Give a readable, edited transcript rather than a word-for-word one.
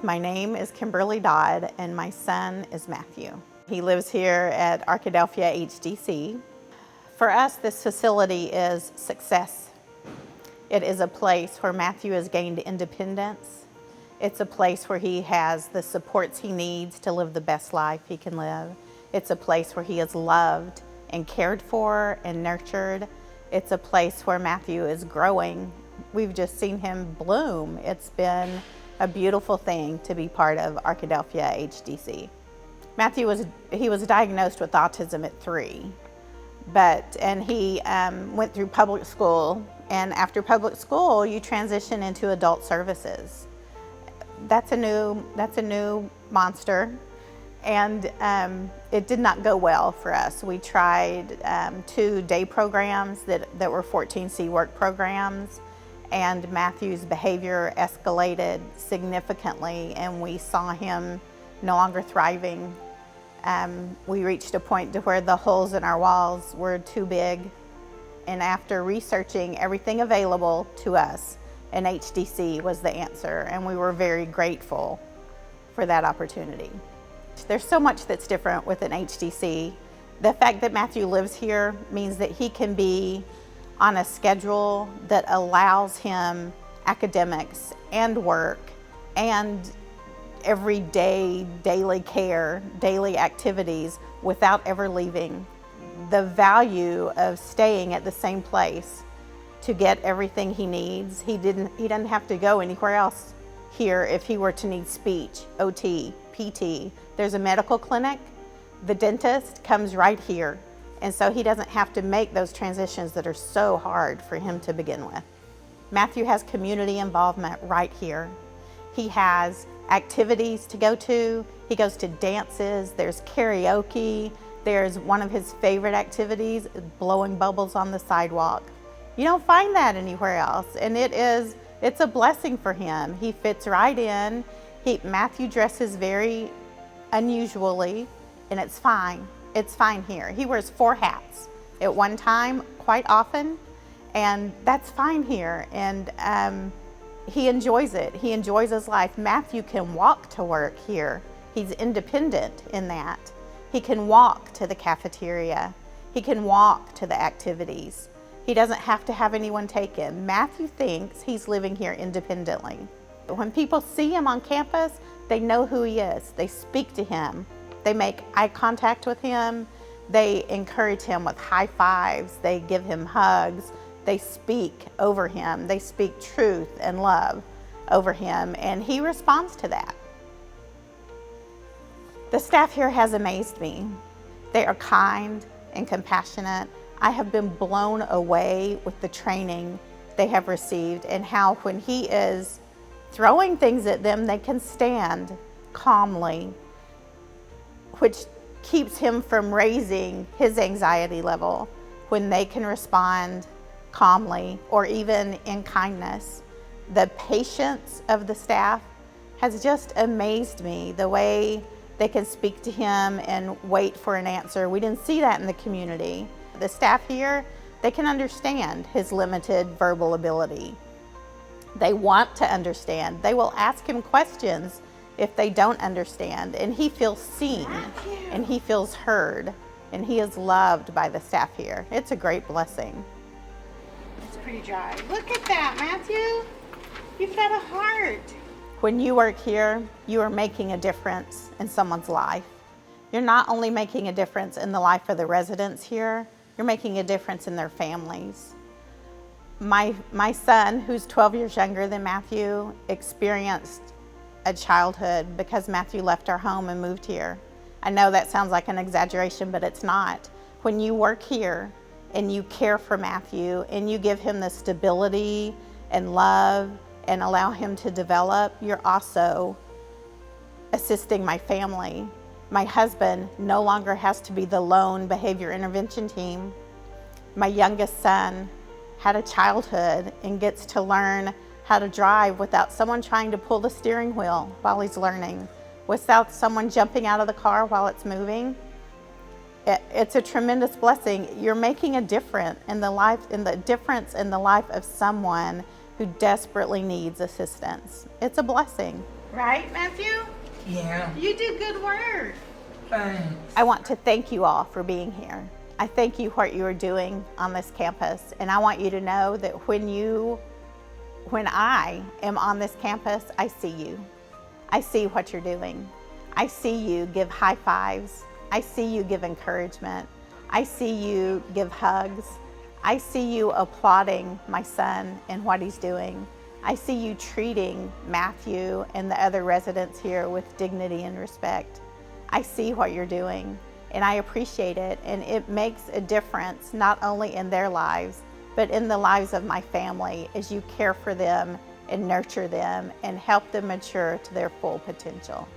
My name is Kimberly Dodd and my son is Matthew. He lives here at Arkadelphia AHDC. For us, this facility is success. It is a place where Matthew has gained independence. It's a place where he has the supports he needs to live the best life he can live. It's a place where he is loved and cared for and nurtured. It's a place where Matthew is growing. We've just seen him bloom. It's been a beautiful thing to be part of Arkadelphia AHDC. Matthew was diagnosed with autism at 3, and he went through public school, and after public school you transition into adult services. That's a new monster, and it did not go well for us. We tried 2 day programs that were 14C work programs, and Matthew's behavior escalated significantly, and we saw him no longer thriving. We reached a point to where the holes in our walls were too big, and after researching everything available to us, an AHDC was the answer, and we were very grateful for that opportunity. There's so much that's different with an AHDC. The fact that Matthew lives here means that he can be on a schedule that allows him academics and work and everyday, daily care, daily activities without ever leaving. The value of staying at the same place to get everything he needs. He doesn't have to go anywhere else here if he were to need speech, OT, PT. There's a medical clinic. The dentist comes right here. And so he doesn't have to make those transitions that are so hard for him to begin with. Matthew has community involvement right here. He has activities to go to. He goes to dances. There's karaoke. There's one of his favorite activities, blowing bubbles on the sidewalk. You don't find that anywhere else, and it's a blessing for him. He fits right in. Matthew dresses very unusually, and it's fine. It's fine here. He wears 4 hats at one time quite often, and that's fine here. And he enjoys it. He enjoys his life. Matthew can walk to work here. He's independent in that. He can walk to the cafeteria. He can walk to the activities. He doesn't have to have anyone take him. Matthew thinks he's living here independently. When people see him on campus, they know who he is. They speak to him. They make eye contact with him. They encourage him with high fives. They give him hugs. They speak over him. They speak truth and love over him, and he responds to that. The staff here has amazed me. They are kind and compassionate. I have been blown away with the training they have received and how when he is throwing things at them, they can stand calmly, which keeps him from raising his anxiety level when they can respond calmly or even in kindness. The patience of the staff has just amazed me, the way they can speak to him and wait for an answer. We didn't see that in the community. The staff here, they can understand his limited verbal ability. They want to understand. They will ask him questions if they don't understand, and he feels seen and he feels heard, and he is loved by the staff here. It's a great blessing. It's pretty dry. Look at that, Matthew. You've got a heart. When you work here, you are making a difference in someone's life. You're not only making a difference in the life of the residents here, you're making a difference in their families. My son, who's 12 years younger than Matthew, experienced a childhood because Matthew left our home and moved here. I know that sounds like an exaggeration, but it's not. When you work here and you care for Matthew and you give him the stability and love and allow him to develop, you're also assisting my family. My husband no longer has to be the lone behavior intervention team. My youngest son had a childhood and gets to learn how to drive without someone trying to pull the steering wheel while he's learning, without someone jumping out of the car while it's moving. It's a tremendous blessing. You're making a difference in the life of someone who desperately needs assistance. It's a blessing. Right, Matthew? Yeah, You do good work. thanks. I want to thank you all for being here. I thank you what you are doing on this campus, and I want you to know that when I am on this campus, I see you. I see what you're doing. I see you give high fives. I see you give encouragement. I see you give hugs. I see you applauding my son and what he's doing. I see you treating Matthew and the other residents here with dignity and respect. I see what you're doing, and I appreciate it, and it makes a difference not only in their lives, but in the lives of my family as you care for them and nurture them and help them mature to their full potential.